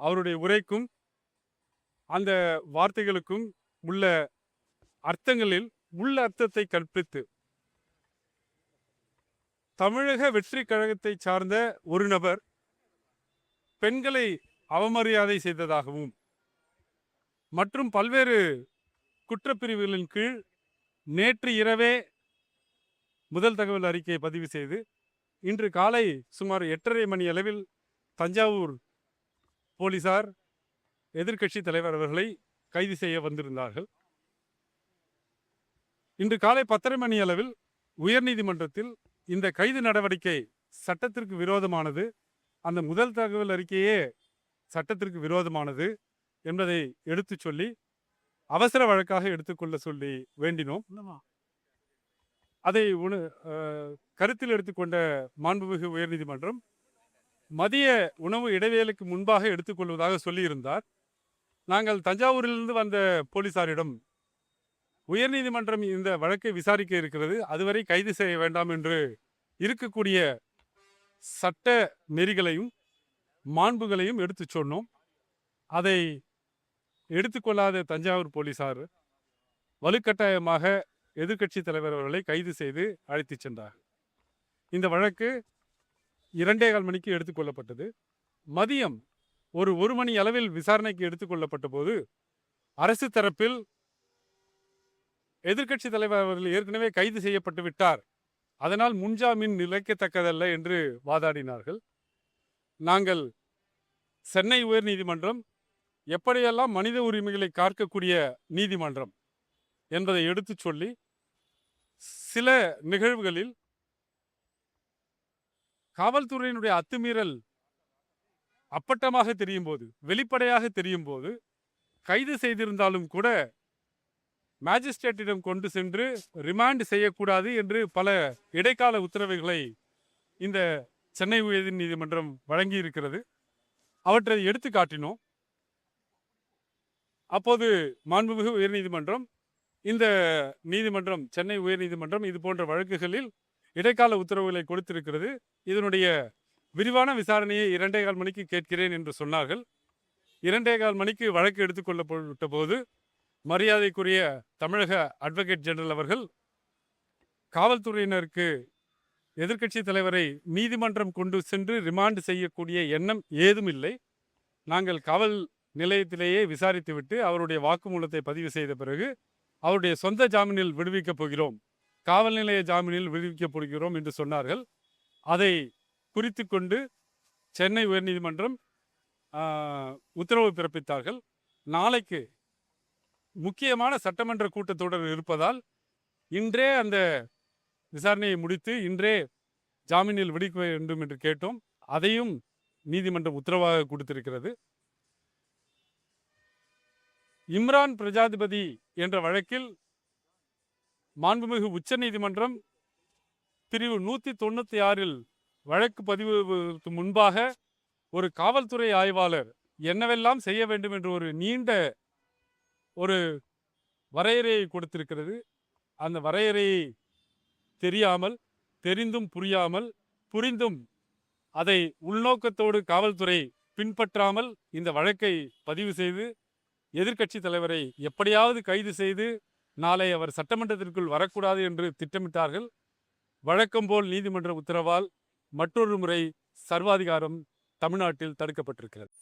அவருடைய உரைக்கும் அந்த வார்த்தைகளுக்கும் உள்ள அர்த்தங்களில் உள்ள அர்த்தத்தை கற்பித்து தமிழக வெற்றி கழகத்தை சார்ந்த ஒரு நபர் பெண்களை அவமரியாதை செய்ததாகவும் மற்றும் பல்வேறு குற்றப்பிரிவுகளின் கீழ் நேற்று இரவே முதல் தகவல் அறிக்கையை பதிவு செய்து இன்று காலை சுமார் 8:30 மணி அளவில் தஞ்சாவூர் போலீசார் எதிர்க்கட்சி தலைவர் அவர்களை கைது செய்ய வந்திருந்தார்கள். இன்று காலை 10:30 மணி அளவில் உயர்நீதிமன்றத்தில் இந்த கைது நடவடிக்கை சட்டத்திற்கு விரோதமானது, அந்த முதல் தகவல் அறிக்கையே சட்டத்திற்கு விரோதமானது என்பதை எடுத்து சொல்லி அவசர வழக்காக எடுத்துக்கொள்ள சொல்லி வேண்டினோம். அதை கருத்தில் எடுத்துக்கொண்ட மாண்புமிகு உயர்நீதிமன்றம் மதிய உணவு இடைவேளைக்கு முன்பாக எடுத்துக்கொள்வதாக சொல்லியிருந்தார். நாங்கள் தஞ்சாவூரிலிருந்து வந்த போலீசாரிடம் உயர்நீதிமன்றம் இந்த வழக்கை விசாரிக்க இருக்கிறது, அதுவரை கைது செய்ய வேண்டாம் என்று இருக்கக்கூடிய சட்ட நெறிகளையும் மாண்புகளையும் எடுத்து சொன்னோம். அதை எடுத்துக்கொள்ளாத தஞ்சாவூர் போலீசார் வலுக்கட்டாயமாக எதிர்க்கட்சி தலைவர் அவர்களை கைது செய்து அழைத்து சென்றார். இந்த வழக்கு 2:15 மணிக்கு எடுத்துக்கொள்ளப்பட்டது. மதியம் ஒரு மணி அளவில் விசாரணைக்கு எடுத்துக்கொள்ளப்பட்ட போது அரசு தரப்பில் எதிர்க்கட்சி தலைவர் அவர்கள் ஏற்கனவே கைது செய்யப்பட்டு விட்டார், அதனால் முன்ஜாமீன் நிலைக்கத்தக்கதல்ல என்று வாதாடினார்கள். நாங்கள் சென்னை உயர்நீதிமன்றம் எப்படியெல்லாம் மனித உரிமைகளை காக்கக்கூடிய நீதிமன்றம் என்பதை எடுத்து சொல்லி சில நிகழ்வுகளில் காவல்துறையினுடைய அத்துமீறல் அப்பட்டமாக தெரியும் போது, வெளிப்படையாக தெரியும் போது கைது செய்திருந்தாலும் கூட மேஜிஸ்ட்ரேட்டிடம் கொண்டு சென்று ரிமாண்ட் செய்யக்கூடாது என்று பல இடைக்கால உத்தரவுகளை இந்த சென்னை உயர் நீதிமன்றம் வழங்கி இருக்கிறது. அவற்றை எடுத்து காட்டினோம். அப்போது மாண்புமிகு உயர்நீதிமன்றம், இந்த நீதிமன்றம் சென்னை உயர்நீதிமன்றம் இது போன்ற வழக்குகளில் இடைக்கால உத்தரவுகளை கொடுத்திருக்கிறது, இதனுடைய விரிவான விசாரணையை 2:15 மணிக்கு கேட்கிறேன் என்று சொன்னார்கள். 2:15 மணிக்கு வழக்கு எடுத்துக்கொள்ளப்பட்ட போது மரியாதைக்குரிய தமிழக அட்வொகேட் ஜெனரல் அவர்கள் காவல்துறையினருக்கு எதிர்க்கட்சி தலைவரை நீதிமன்றம் கொண்டு சென்று ரிமாண்ட் செய்யக்கூடிய எண்ணம் ஏதும் இல்லை, நாங்கள் காவல் நிலையத்திலேயே விசாரித்துவிட்டு அவருடைய வாக்குமூலத்தை பதிவு செய்த பிறகு அவருடைய சொந்த ஜாமீனில் விடுவிக்கப் போகிறோம், காவல் நிலைய ஜாமீனில் விடுவிக்கப் போகிறோம் என்று சொன்னார்கள். அதை குறித்து கொண்டு சென்னை உயர்நீதிமன்றம் உத்தரவு பிறப்பித்தார்கள். நாளைக்கு முக்கியமான சட்டமன்ற கூட்டத்தொடர் இருப்பதால் இன்றே அந்த விசாரணையை முடித்து இன்றே ஜாமீனில் விடுவிக்க வேண்டும் என்று கேட்டோம். அதையும் நீதிமன்றம் உத்தரவாக கொடுத்திருக்கிறது. இம்ரான் பிரஜாதிபதி என்ற வழக்கில் மாண்புமிகு உச்ச நீதிமன்றம் பிரிவு 196 வழக்கு பதிவுக்கு முன்பாக ஒரு காவல்துறை ஆய்வாளர் என்னவெல்லாம் செய்ய வேண்டும் என்று ஒரு நீண்ட ஒரு வரையறையை கொடுத்திருக்கிறது. அந்த வரையறையை தெரியாமல், தெரிந்தும் புரியாமல், புரிந்தும் அதை உள்நோக்கத்தோடு காவல்துறை பின்பற்றாமல் இந்த வழக்கை பதிவு செய்து எதிர்க்கட்சி தலைவரை எப்படியாவது கைது செய்து நாளை அவர் சட்டமன்றத்திற்குள் வரக்கூடாது என்று திட்டமிட்டார்கள். வழக்கம்போல் நீதிமன்ற உத்தரவால் மற்றொரு முறை சர்வாதிகாரம் தமிழ்நாட்டில் தடுக்கப்பட்டிருக்கிறது.